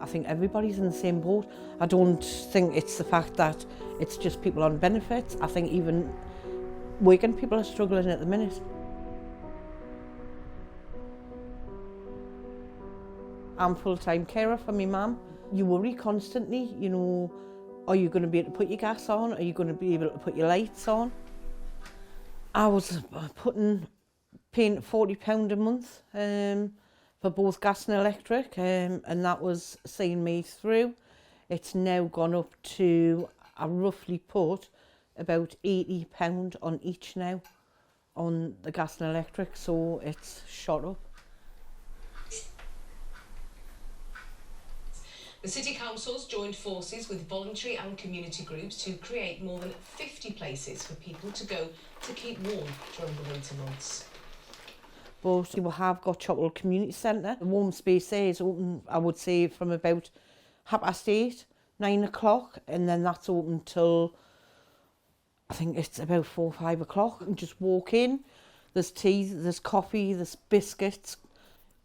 I think everybody's in the same boat. I don't think it's the fact that it's just people on benefits. I think even working people are struggling at the minute. I'm full-time carer for my mum. You worry constantly, you know, are you going to be able to put your gas on? Are you going to be able to put your lights on? I was paying £40 a month for both gas and electric, and that was seeing me through. It's now gone up to, I roughly put about £80 on each now on the gas and electric, so it's shot up. The City Council's joined forces with voluntary and community groups to create more than 50 places for people to go to keep warm during the winter months. But we have got Chopwell Community Centre. The warm space there is open, I would say, from about 8:30, 9 o'clock, and then that's open till, I think it's about 4 or 5 o'clock. And just walk in, there's tea, there's coffee, there's biscuits.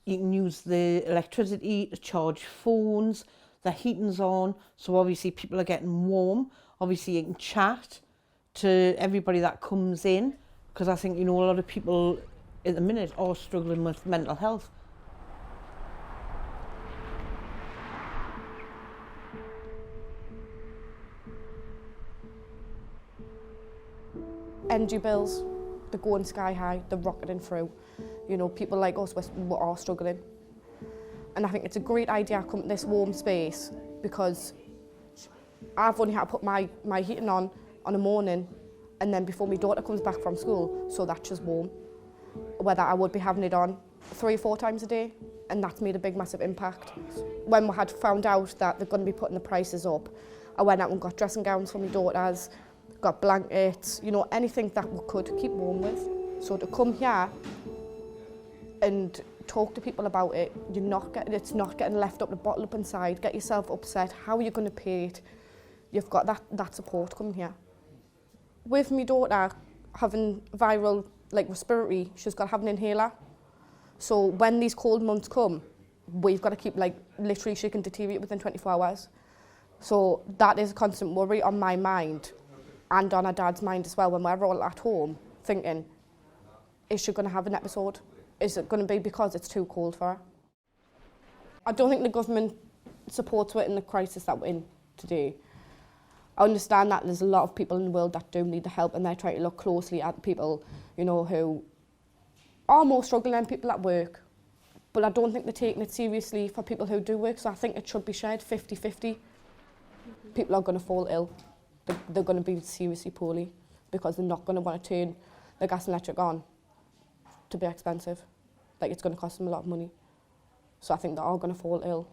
You can use the electricity to charge phones, the heating's on, so obviously people are getting warm. Obviously you can chat to everybody that comes in, because I think, you know, a lot of people at the minute are struggling with mental health. Energy bills, they're going sky high, they're rocketing through. You know, people like us, we are struggling. And I think it's a great idea to come to this warm space, because I've only had to put my heating on a morning, and then before my daughter comes back from school, so that's just warm. Whether I would be having it on 3 or 4 times a day, and that's made a big, massive impact. When we had found out that they're going to be putting the prices up, I went out and got dressing gowns for my daughters, got blankets, you know, anything that we could keep warm with. So to come here and talk to people about it, it's not getting left up, the bottle up inside, get yourself upset, how are you going to pay it? You've got that support coming here. With my daughter having viral, like respiratory, she's got to have an inhaler. So when these cold months come, we've got to keep, like, literally she can deteriorate within 24 hours. So that is a constant worry on my mind and on her dad's mind as well, when we're all at home thinking, is she going to have an episode? Is it going to be because it's too cold for her? I don't think the government supports it in the crisis that we're in today. I understand that there's a lot of people in the world that do need the help, and they're trying to look closely at people, you know, who are more struggling than people at work. But I don't think they're taking it seriously for people who do work, so I think it should be shared 50-50. People are going to fall ill. They're going to be seriously poorly because they're not going to want to turn the gas and electric on to be expensive. Like, it's going to cost them a lot of money. So I think they are going to fall ill.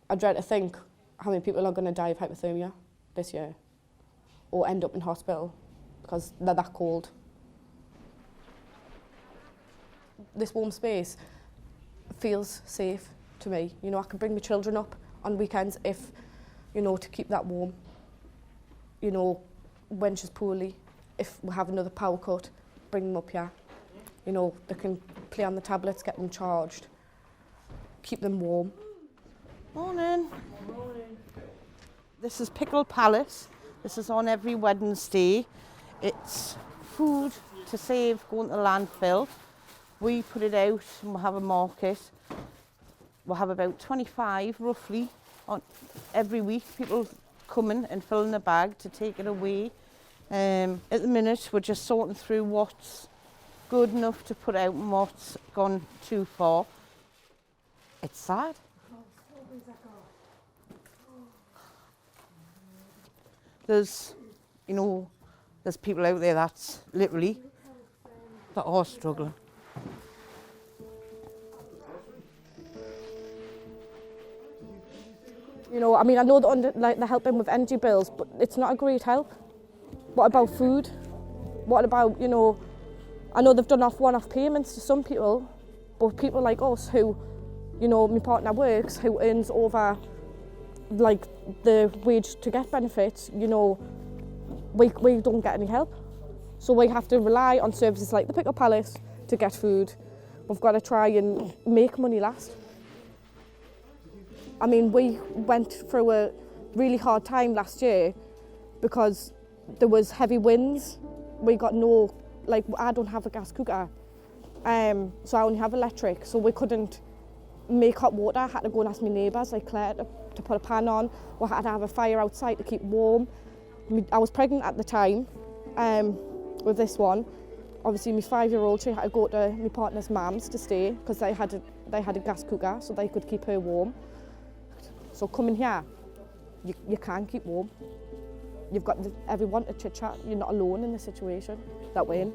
I dread to think how many people are going to die of hypothermia this year or end up in hospital because they're that cold. This warm space feels safe to me. You know, I can bring my children up on weekends if, you know, to keep that warm. You know, when she's poorly, if we have another power cut, bring them up here. You know, they can play on the tablets, get them charged, keep them warm. Morning. Morning. This is Pickle Palace. This is on every Wednesday. It's food to save going to landfill. We put it out and we'll have a market. We'll have about 25 roughly on every week. People coming and filling a bag to take it away. At the minute we're just sorting through what's good enough to put out and what's gone too far. It's sad. There's, you know, there's people out there that's literally that are struggling. You know, I mean, I know they're helping with energy bills, but it's not a great help. What about food? What about, you know, I know they've done one-off payments to some people, but people like us who, you know, my partner works, who earns over, like, the wage to get benefits, you know, we don't get any help. So we have to rely on services like the Pickle Palace to get food. We've got to try and make money last. I mean, we went through a really hard time last year because there was heavy winds. We got no, like, I don't have a gas cooker, so I only have electric, so we couldn't make hot water. I had to go and ask my neighbours, like Claire, to put a pan on. We had to have a fire outside to keep warm. I was pregnant at the time with this one. Obviously, my 5-year-old, she had to go to my partner's mum's to stay because they had a gas cooker, so they could keep her warm. So coming here, you can't keep warm. You've got everyone to chit-chat. You're not alone in the situation that we're in.